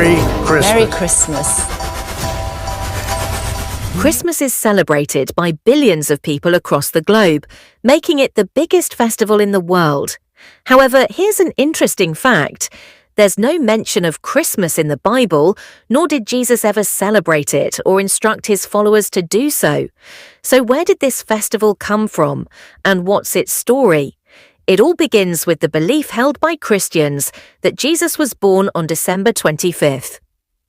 Merry Christmas. Merry Christmas. Christmas is celebrated by billions of people across the globe, making it the biggest festival in the world. However, here's an interesting fact. There's no mention of Christmas in the Bible, nor did Jesus ever celebrate it or instruct his followers to do so. So where did this festival come from, and what's its story? It all begins with the belief held by Christians that Jesus was born on December 25th.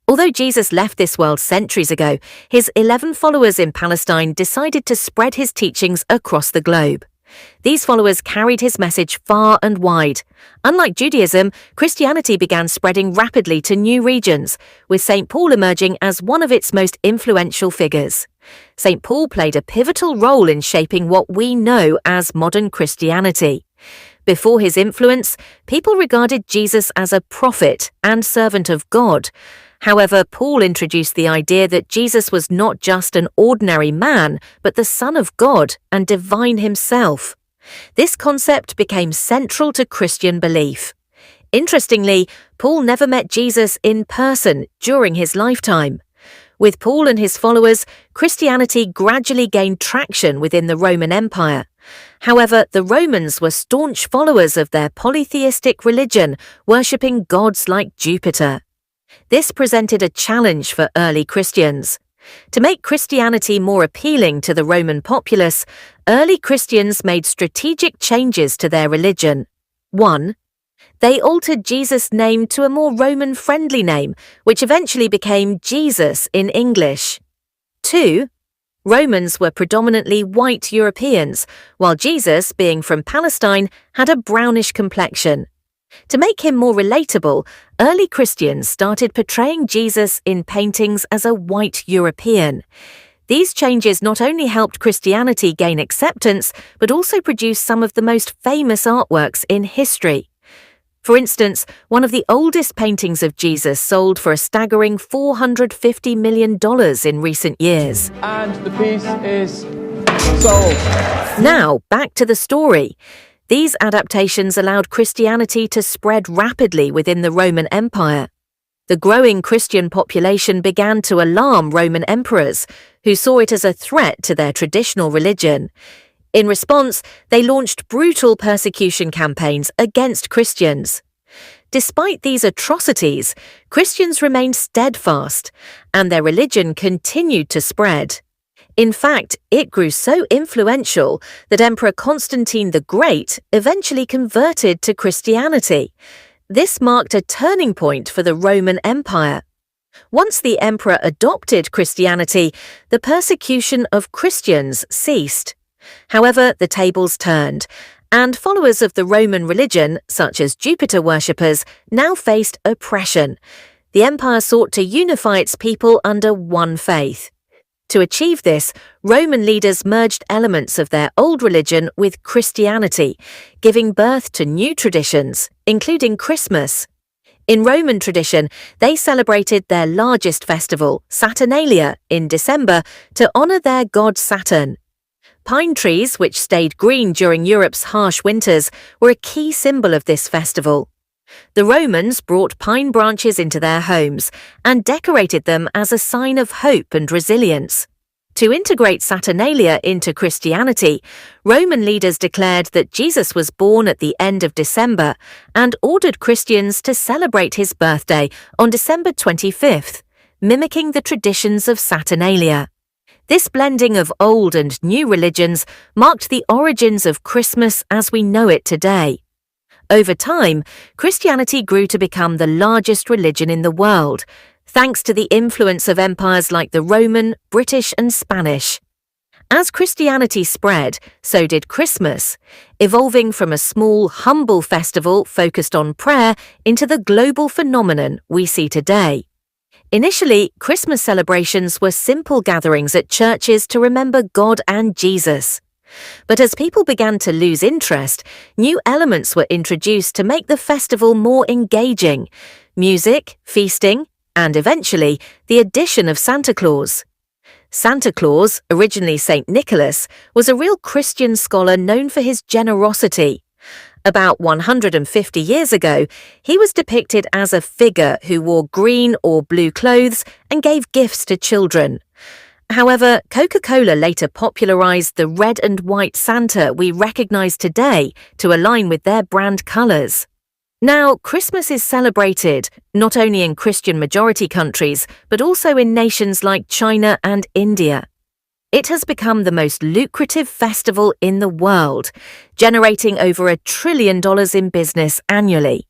Although Jesus left this world centuries ago, his 11 followers in Palestine decided to spread his teachings across the globe. These followers carried his message far and wide. Unlike Judaism, Christianity began spreading rapidly to new regions, with St. Paul emerging as one of its most influential figures. St. Paul played a pivotal role in shaping what we know as modern Christianity. Before his influence, people regarded Jesus as a prophet and servant of God. However, Paul introduced the idea that Jesus was not just an ordinary man, but the Son of God and divine himself. This concept became central to Christian belief. Interestingly, Paul never met Jesus in person during his lifetime. With Paul and his followers, Christianity gradually gained traction within the Roman Empire. However, the Romans were staunch followers of their polytheistic religion, worshipping gods like Jupiter. This presented a challenge for early Christians. To make Christianity more appealing to the Roman populace, early Christians made strategic changes to their religion. 1. They altered Jesus' name to a more Roman-friendly name, which eventually became Jesus in English. 2. Romans were predominantly white Europeans, while Jesus, being from Palestine, had a brownish complexion. To make him more relatable, early Christians started portraying Jesus in paintings as a white European. These changes not only helped Christianity gain acceptance, but also produced some of the most famous artworks in history. For instance, one of the oldest paintings of Jesus sold for a staggering $450 million in recent years. And the piece is sold. Now, back to the story. These adaptations allowed Christianity to spread rapidly within the Roman Empire. The growing Christian population began to alarm Roman emperors, who saw it as a threat to their traditional religion. In response, they launched brutal persecution campaigns against Christians. Despite these atrocities, Christians remained steadfast, and their religion continued to spread. In fact, it grew so influential that Emperor Constantine the Great eventually converted to Christianity. This marked a turning point for the Roman Empire. Once the emperor adopted Christianity, the persecution of Christians ceased. However, the tables turned, and followers of the Roman religion, such as Jupiter worshippers, now faced oppression. The empire sought to unify its people under one faith. To achieve this, Roman leaders merged elements of their old religion with Christianity, giving birth to new traditions, including Christmas. In Roman tradition, they celebrated their largest festival, Saturnalia, in December to honor their god Saturn. Pine trees, which stayed green during Europe's harsh winters, were a key symbol of this festival. The Romans brought pine branches into their homes and decorated them as a sign of hope and resilience. To integrate Saturnalia into Christianity, Roman leaders declared that Jesus was born at the end of December and ordered Christians to celebrate his birthday on December 25th, mimicking the traditions of Saturnalia. This blending of old and new religions marked the origins of Christmas as we know it today. Over time, Christianity grew to become the largest religion in the world, thanks to the influence of empires like the Roman, British, and Spanish. As Christianity spread, so did Christmas, evolving from a small, humble festival focused on prayer into the global phenomenon we see today. Initially, Christmas celebrations were simple gatherings at churches to remember God and Jesus. But as people began to lose interest, new elements were introduced to make the festival more engaging: music, feasting, and eventually the addition of Santa Claus. Santa Claus, originally St. Nicholas, was a real Christian scholar known for his generosity. About 150 years ago, he was depicted as a figure who wore green or blue clothes and gave gifts to children. However, Coca-Cola later popularized the red and white Santa we recognize today to align with their brand colors. Now, Christmas is celebrated not only in Christian-majority countries, but also in nations like China and India. It has become the most lucrative festival in the world, generating over $1 trillion in business annually.